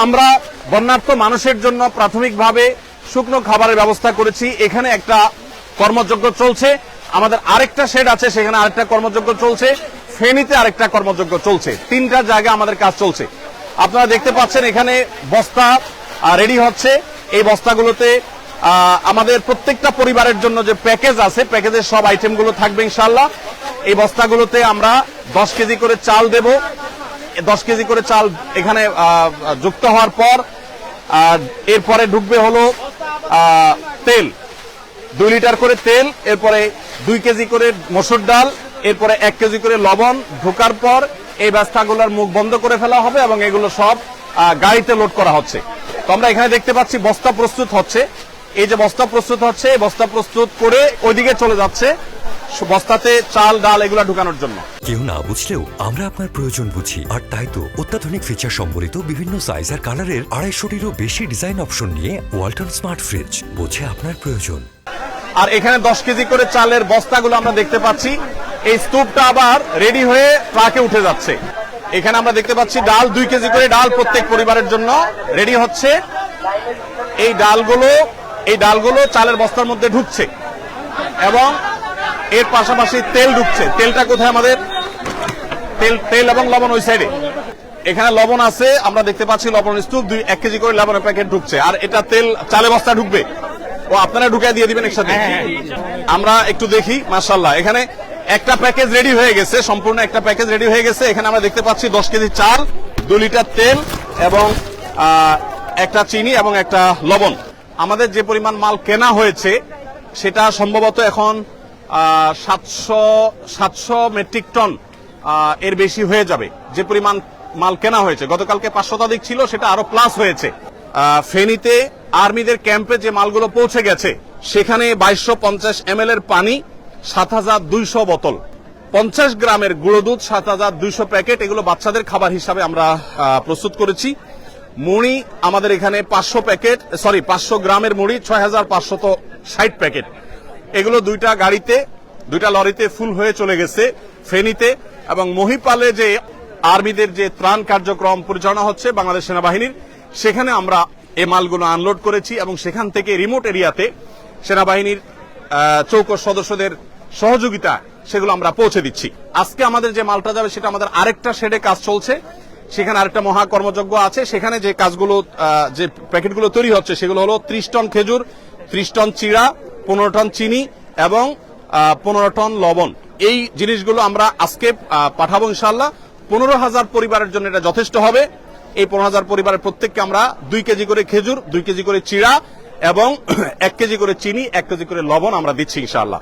আমরা বন্যার্থ মানুষের জন্য প্রাথমিকভাবে শুকনো খাবারের ব্যবস্থা করেছি। এখানে একটা কর্মযজ্ঞ চলছে, আমাদের আরেকটা শেড আছে, সেখানে আরেকটা কর্মযজ্ঞ চলছে, ফেনীতে আরেকটা কর্মযজ্ঞ চলছে। তিনটা জায়গায় আমাদের কাজ চলছে। আপনারা দেখতে পাচ্ছেন এখানে বস্তা রেডি হচ্ছে। এই বস্তাগুলোতে আমাদের প্রত্যেকটা পরিবারের জন্য যে প্যাকেজ আছে, প্যাকেজের সব আইটেমগুলো থাকবে ইনশাআল্লাহ। এই বস্তাগুলোতে আমরা 10 কেজি করে চাল দেব। 10 কেজি করে চাল এখানে যুক্ত হওয়ার পর এরপরে ঢুকবে হলো তেল, 2 লিটার করে তেল, এরপরে 2 কেজি করে মসুর ডাল, এরপরে 1 কেজি করে লবণ ঢোকার পর এই বস্তাগুলোর মুখ বন্ধ করে ফেলা হবে এবং এগুলো সব গাড়িতে লোড করা হচ্ছে। তো আমরা এখানে দেখতে পাচ্ছি বস্তা প্রস্তুত হচ্ছে। এই যে বস্তা প্রস্তুত হচ্ছে, এই বস্তা প্রস্তুত করে ওইদিকে চলে যাচ্ছে বস্তাতে চাল ডাল এগুলা ঢুকানোর জন্য। কেউ না বুঝলেও আমরা আপনার প্রয়োজন বুঝি, আর তাই তো অত্যাধুনিক ফিচার সম্বলিত বিভিন্ন সাইজ আর কালারের 250-টিরও বেশি ডিজাইন অপশন নিয়ে ওয়ালটন স্মার্ট ফ্রিজ বোঝে আপনার প্রয়োজন। আর এখানে 10 কেজি করে চালের বস্তাগুলো আমরা দেখতে পাচ্ছি। এই স্তূপটা আবার রেডি হয়ে ট্রাকে উঠে যাচ্ছে। এখানে আমরা দেখতে পাচ্ছি ডাল, 2 কেজি করে ডাল প্রত্যেক পরিবারের জন্য রেডি হচ্ছে। এই ডালগুলো চালের বস্তার মধ্যে ঢুকছে এবং এর পাশাপাশি তেল ঢুকছে। তেলটা কোথায়? আমাদের তেল এবং লবণ ওই সাইডে। এখানে লবণ আছে, আমরা দেখতে পাচ্ছি লবণ স্তূপ, 1 কেজি করে লবণের প্যাকেট ঢুকছে। আর এটা তেল চালে বস্তা ঢুকবে। ও আপনারা ঢুকিয়ে দিয়ে দিবেন একসাথে। আমরা একটু দেখি। মাশাআল্লাহ, এখানে একটা প্যাকেজ রেডি হয়ে গেছে, সম্পূর্ণ একটা প্যাকেজ রেডি হয়ে গেছে। এখানে আমরা দেখতে পাচ্ছি 10 কেজি চাল, 2 লিটার তেল এবং একটা চিনি এবং একটা লবণ। আমাদের যে পরিমাণ মাল কেনা হয়েছে সেটা সম্ভবত এখন 700 মেট্রিক টন এর বেশি হয়ে যাবে। যে পরিমাণ মাল কেনা হয়েছে, গতকালকে 500 শতাধিক ছিল, সেটা আরো প্লাস হয়েছে। ফেনীতে আর্মিদের ক্যাম্পে যে মালগুলো পৌঁছে গেছে, সেখানে 2250 ml এর পানি, 7200 বোতল, 50 গ্রামের গুঁড়ো দুধ, 7200 প্যাকেট, এগুলো বাচ্চাদের খাবার হিসাবে আমরা প্রস্তুত করেছি। মুড়ি আমাদের এখানে 500 গ্রামের মুড়ি, 6560 প্যাকেট। এগুলো 2টা লরিতে ফুল হয়ে চলে গেছে ফেনীতে। এবং মহিপালে যে আর্মিদের যে ত্রাণ কার্যক্রম পরিচালনা হচ্ছে বাংলাদেশ সেনাবাহিনীর, সেখানে আমরা এই মালগুলো আনলোড করেছি এবং সেখান থেকে রিমোট এরিয়াতে সেনাবাহিনীর চৌকস সদস্যদের সহযোগিতা সেগুলো আমরা পৌঁছে দিচ্ছি। আজকে আমাদের যে মালটা যাবে সেটা আমাদের আরেকটা শেডে কাজ চলছে, সেখানে আরেকটা মহা কর্মযজ্ঞ আছে। সেখানে যে কাজগুলো, যে প্যাকেটগুলো তৈরি হচ্ছে সেগুলো হলো 30 টন খেজুর, 30 টন চিড়া, 15 টন চিনি এবং 15 টন লবণ। এই জিনিসগুলো আমরা আজকে পাঠাবো ইনশাআল্লাহ। 15,000 পরিবারের জন্য এটা যথেষ্ট হবে। এই 15,000 পরিবারের প্রত্যেককে আমরা 2 কেজি করে খেজুর, 2 কেজি করে চিড়া এবং 1 কেজি করে চিনি, 1 কেজি করে লবণ আমরা দিচ্ছি ইনশাআল্লাহ।